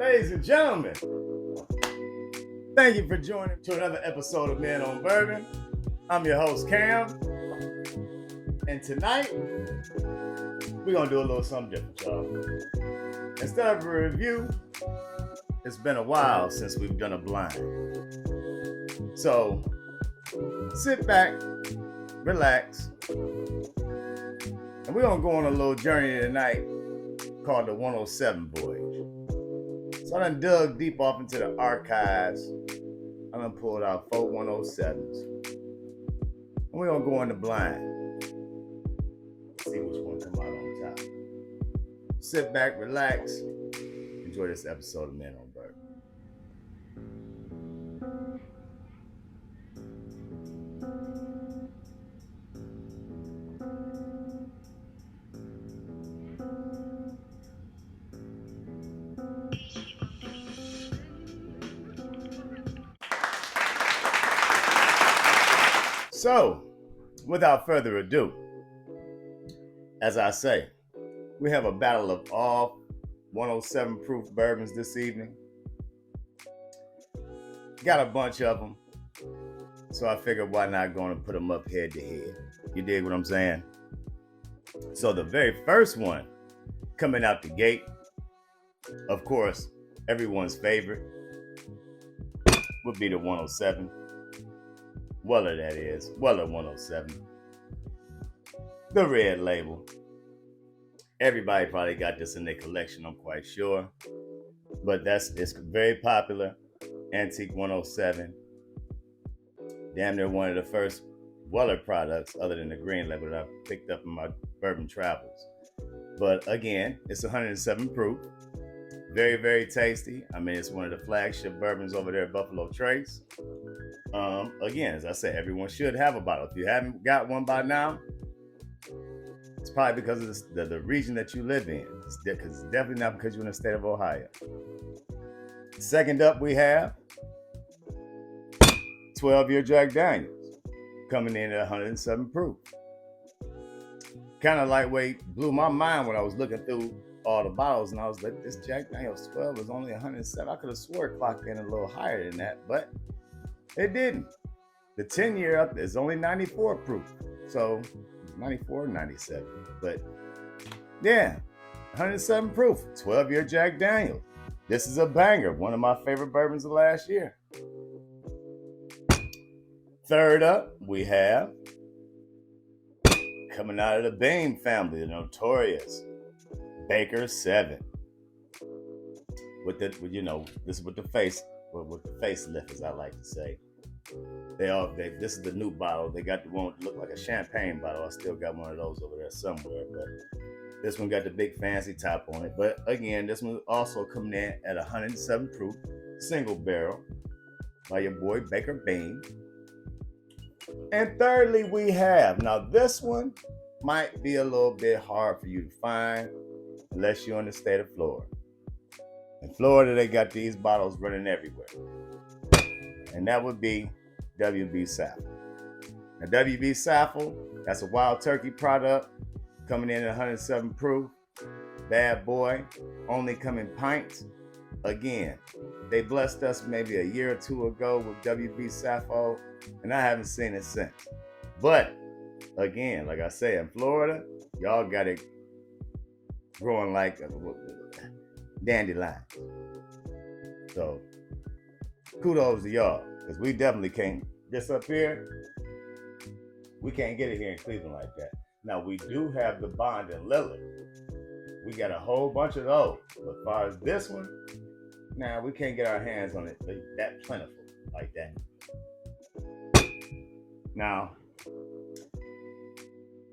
Ladies and gentlemen, thank you for joining to another episode of Men on Bourbon. I'm your host, Cam. And tonight, we're going to do a little something different, y'all. Instead of a review, it's been a while since we've done a blind. So, sit back, relax, and we're going to go on a little journey tonight called the 107 Voyage. So I done dug deep off into the archives. I done pulled out 4 107s. And we're going to go in the blind. See which one come out on top. Sit back, relax. Enjoy this episode of Men on Bourbon. So, without further ado, as I say, we have a battle of all 107 proof bourbons this evening. Got a bunch of them, so I figured why not going to put them up head to head. You dig what I'm saying? So the very first one coming out the gate, of course, everyone's favorite would be the 107. Weller, that is. Weller 107. The red label. Everybody probably got this in their collection, I'm quite sure. But it's very popular. Antique 107. Damn near one of the first Weller products, other than the green label, that I picked up in my bourbon travels. But again, it's 107 proof. Very, very tasty. I mean, it's one of the flagship bourbons over there at Buffalo Trace. Again, as I said, everyone should have a bottle. If you haven't got one by now, it's probably because of the region that you live in. It's definitely not because you're in the state of Ohio. Second up, we have 12-year Jack Daniels coming in at 107 proof. Kind of lightweight, blew my mind when I was looking through all the bottles, and I was like, this Jack Daniels 12 was only 107. I could have swore it clocked in a little higher than that, but it didn't. The 10-year up is only 94 proof. So 94, 97. But yeah, 107 proof, 12-year Jack Daniels. This is a banger. One of my favorite bourbons of last year. Third up, we have coming out of the Bain family, the notorious Baker 7. This is with the facelift, as I like to say. This is the new bottle. They got the one that look like a champagne bottle. I still got one of those over there somewhere, but this one got the big fancy top on it. But again, this one also coming in at 107 proof, single barrel by your boy Baker Bain. And thirdly, we have, now this one might be a little bit hard for you to find unless you're in the state of Florida. In Florida, they got these bottles running everywhere. And that would be WB Saffell. Now, WB Saffell, that's a wild turkey product coming in at 107 proof. Bad boy, only come in pints. Again, they blessed us maybe a year or two ago with WB Saffell, and I haven't seen it since. But again, like I say, in Florida, y'all got it growing like dandelions. So kudos to y'all, because we definitely can't, this up here, we can't get it here in Cleveland like that. Now, we do have the Bond and Lily. We got a whole bunch of those. But as far as this one, we can't get our hands on it that plentiful like that. Now,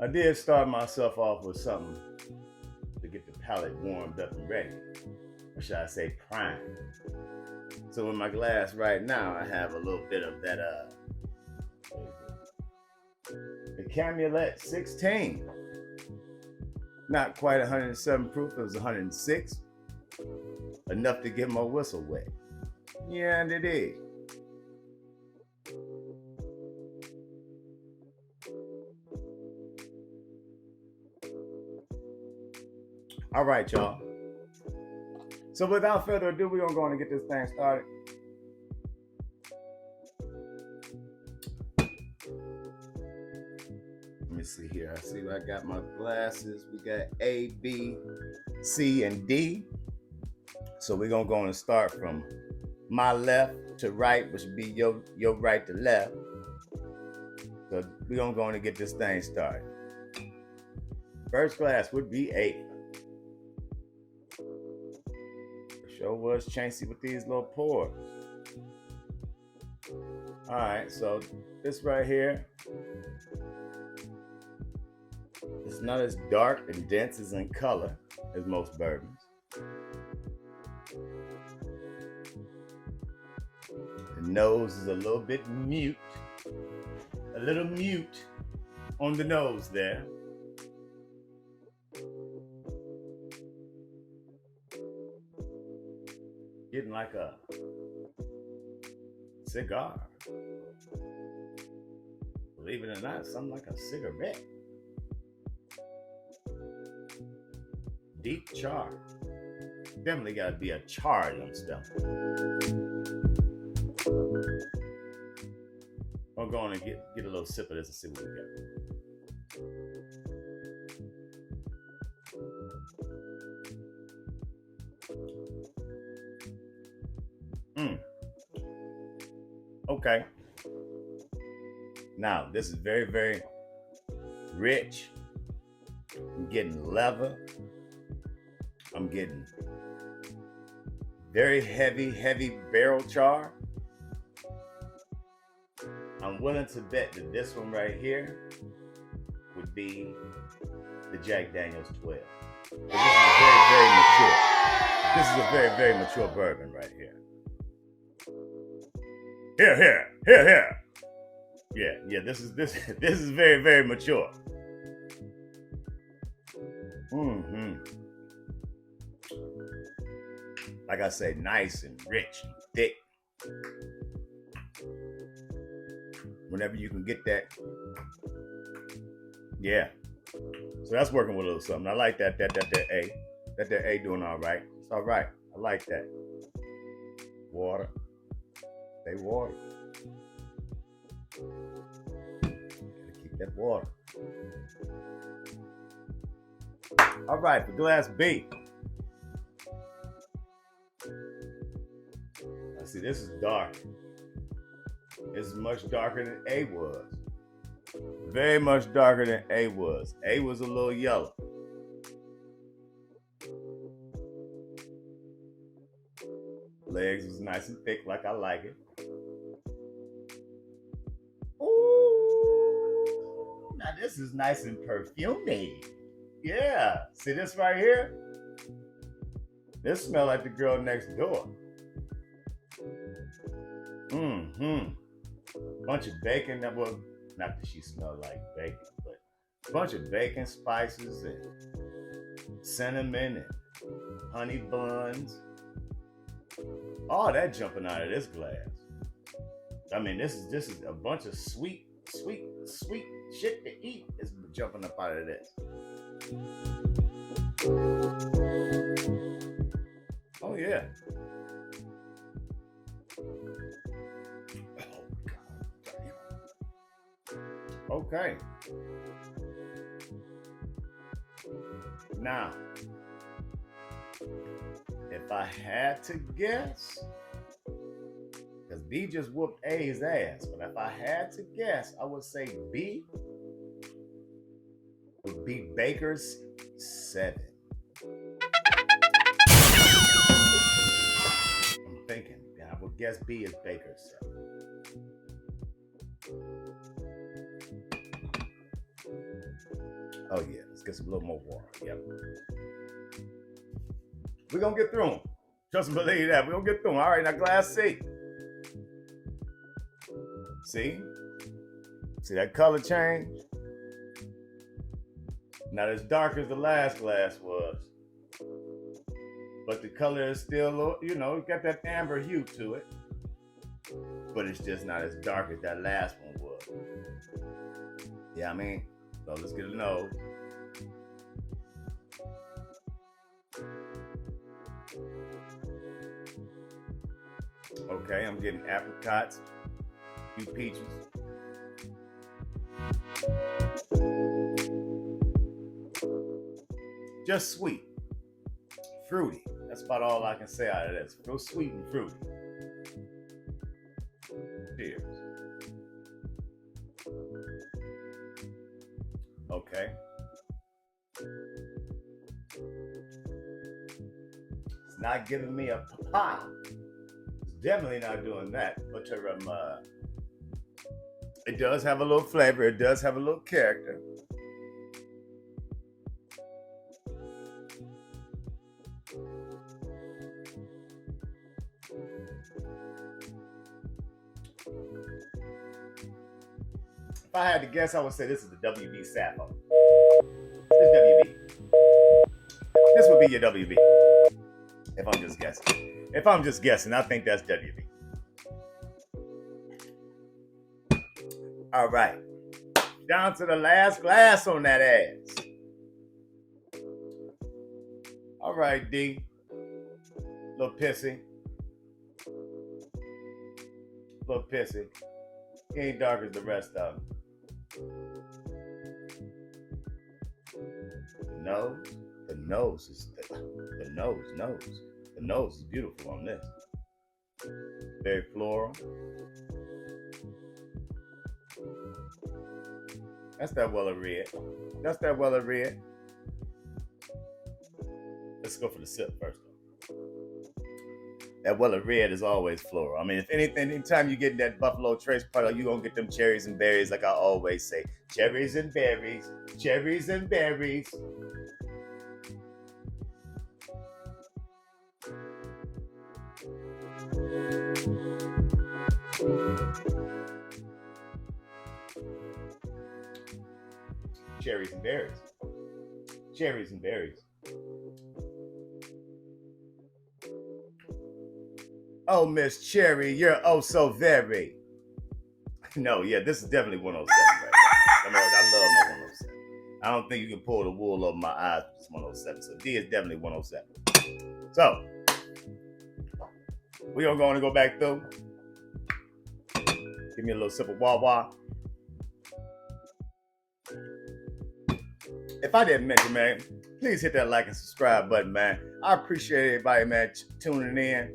I did start myself off with something to get the palate warmed up and ready. Or should I say primed? So in my glass right now, I have a little bit of that, the Camulet 16. Not quite 107 proof, it was 106. Enough to get my whistle wet. Yeah, and it is. All right, y'all. So without further ado, we're gonna go on and get this thing started. Let me see here. I see I got my glasses. We got A, B, C, and D. So we're gonna go on and start from my left to right, which would be your right to left. So we're gonna go on and get this thing started. First glass would be A. Sure was chancy with these little pours. All right, so this right here, it's not as dark and dense as in color as most bourbons. The nose is a little bit mute, a little mute on the nose there. Getting like a cigar. Believe it or not, something like a cigarette. Deep char. Definitely gotta be a char on stuff. I'm going to get a little sip of this and see what we got. Okay. Now, this is very, very rich. I'm getting leather. I'm getting very heavy barrel char. I'm willing to bet that this one right here would be the Jack Daniel's 12. But this is very, very mature. This is a very, very mature bourbon right here. Here. Yeah, this is very, very mature. Like I say, nice and rich and thick. Whenever you can get that. Yeah. So that's working with a little something. I like that A. That A doing all right. It's all right. I like that. Water. Stay water. Gotta keep that water. All right, for glass B. Now see, this is dark. It's much darker than A was. Very much darker than A was. A was a little yellow. Legs was nice and thick like I like it. Ooh, now this is nice and perfumed. Yeah, see this right here? This smells like the girl next door. Bunch of bacon. That was not that she smelled like bacon, but a bunch of bacon, spices, and cinnamon and honey buns. All that jumping out of this glass. I mean, this is a bunch of sweet shit to eat is jumping up out of this. Oh yeah. Okay. Now, if I had to guess, because B just whooped A's ass, but if I had to guess, I would say B would be Baker's 7. I'm thinking, I would guess B is Baker's 7. Oh yeah, let's get some little more water. Yep. We're gonna get through them. Trust and believe that. We're gonna get through them. All right, now glass C. See that color change? Not as dark as the last glass was, but the color is still, it's got that amber hue to it, but it's just not as dark as that last one was. Yeah, I mean, so let's get a nose. Okay, I'm getting apricots, few peaches. Just sweet, fruity. That's about all I can say out of this. Real sweet and fruity. Cheers. Okay. It's not giving me a pop. It's definitely not doing that. But it does have a little flavor. It does have a little character. If I had to guess, I would say this is the WB Saffell. This WB. This would be your WB. If I'm just guessing. If I'm just guessing, I think that's WB. All right. Down to the last glass on that ass. All right, D. Little pissy. Little pissy. He ain't dark as the rest of them. The nose is beautiful on this. Very floral. That's that Weller Red. Let's go for the sip first. That Weller Red is always floral. I mean, if anything, anytime you get in that Buffalo Trace product, you're going to get them cherries and berries, like I always say. Cherries and berries. Cherries and berries. Cherries and berries. Cherries and berries. Oh, Miss Cherry, you're oh so very. No, yeah, this is definitely 107, right? I love my 107. I don't think you can pull the wool over my eyes with this 107. So D is definitely 107. So we're going to go back through. Give me a little sip of Wawa. If I didn't mention, man, please hit that like and subscribe button, man. I appreciate everybody, man, tuning in.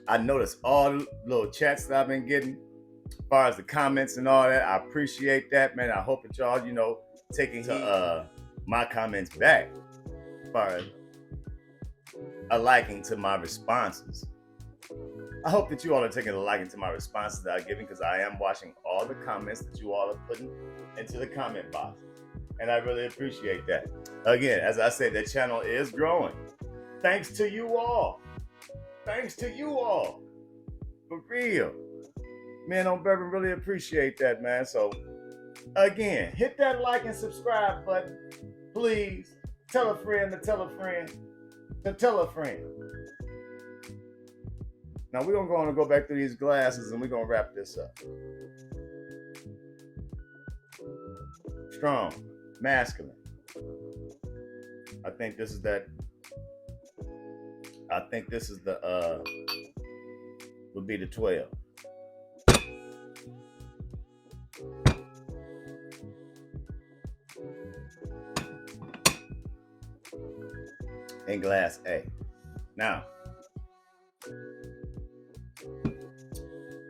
I noticed all the little chats that I've been getting, as far as the comments and all that. I appreciate that, man. I hope that y'all, taking my comments back, as far as a liking to my responses. I hope that you all are taking a liking to my responses that I'm giving, because I am watching all the comments that you all are putting into the comment box. And I really appreciate that. Again, as I said, the channel is growing. Thanks to you all. Thanks to you all. For real. Man on Bourbon, really appreciate that, man. So, again, hit that like and subscribe button. Please. Tell a friend to tell a friend to tell a friend. Now, we're going to go back through these glasses and we're going to wrap this up. Strong. Masculine. I think this is the would be the 12. In glass A. Now,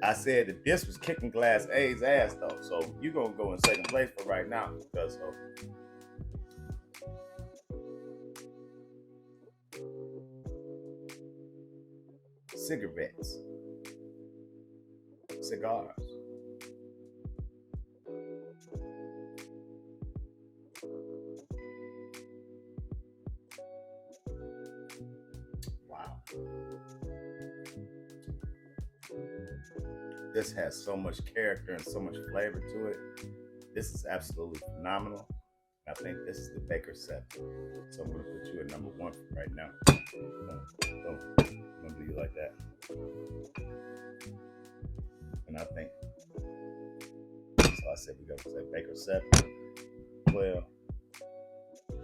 I said that this was kicking glass A's ass though, so you're gonna go in second place for right now because of cigarettes, cigars. Wow. This has so much character and so much flavor to it. This is absolutely phenomenal. I think this is the Baker 7. So I'm going to put you at number 1 right now. I'm going to do you like that. And I think, so I said we're going to say Baker 7, 12.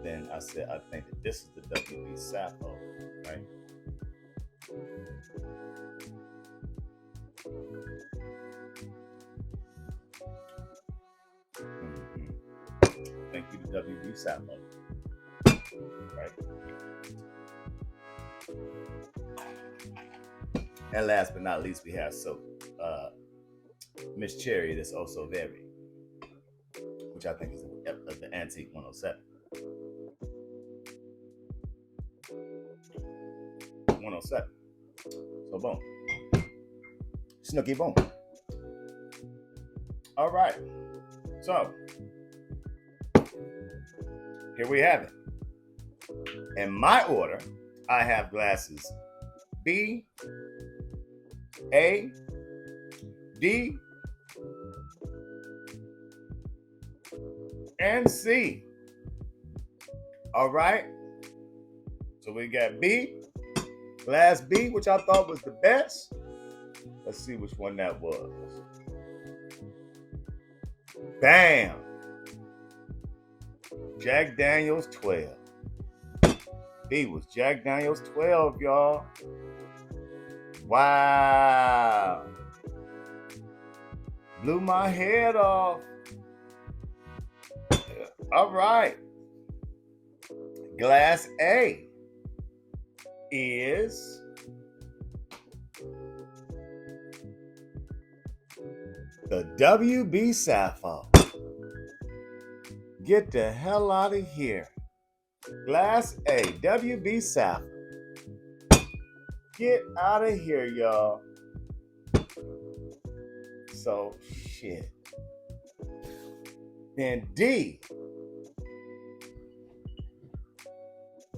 Then I said I think that this is the WB Saffell, right? thank you to WB Saffell. Right? And last but not least, we have Miss Cherry, that's also very, which I think is the Antique 107. 107. So boom. Snooky boom. All right. So here we have it. In my order, I have glasses B, A, D, and C. All right. So we got B, glass B, which I thought was the best. Let's see which one that was. Bam. Jack Daniels 12. B was Jack Daniels 12, y'all. Wow. Blew my head off. All right. Glass A is the WB Saffell. Get the hell out of here. Glass A, WB Saffell. Get out of here, y'all. So, shit. Then D.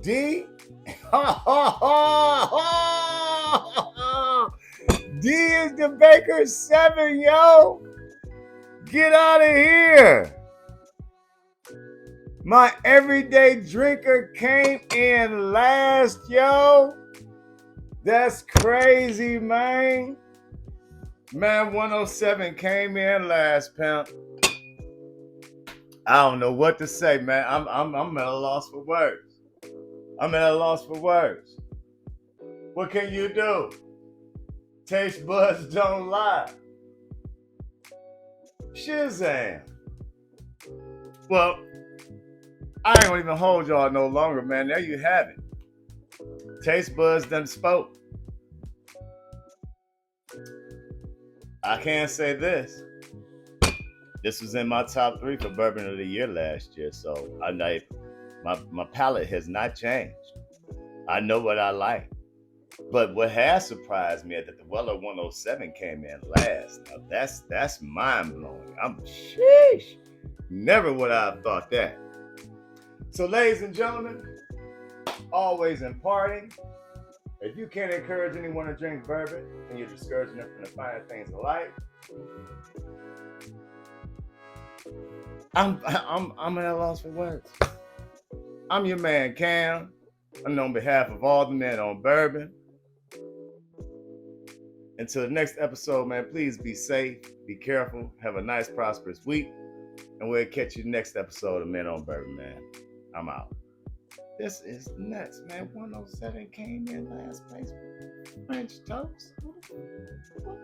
D. D is the Baker 7, yo. Get out of here. My everyday drinker came in last, yo. That's crazy, man. Man, 107 came in last, pimp. I don't know what to say, man. I'm at a loss for words. I'm at a loss for words. What can you do? Taste buds don't lie. Shazam. Well, I ain't gonna even hold y'all no longer, man. There you have it. Taste buds done spoke. I can't say this. This was in my top 3 for Bourbon of the Year last year, so my palate has not changed. I know what I like. But what has surprised me is that the Weller 107 came in last. Now that's mind-blowing. I'm sheesh. Never would I have thought that. So ladies and gentlemen, always imparting. If you can't encourage anyone to drink bourbon and you're discouraging them from the finer things of life, I'm at a loss for words. I'm your man Cam. And on behalf of all the men on bourbon, until the next episode, man, please be safe, be careful, have a nice, prosperous week, and we'll catch you next episode of Men on Bourbon, man. I'm out. This is nuts, man. 107 came in last place with French toast. What?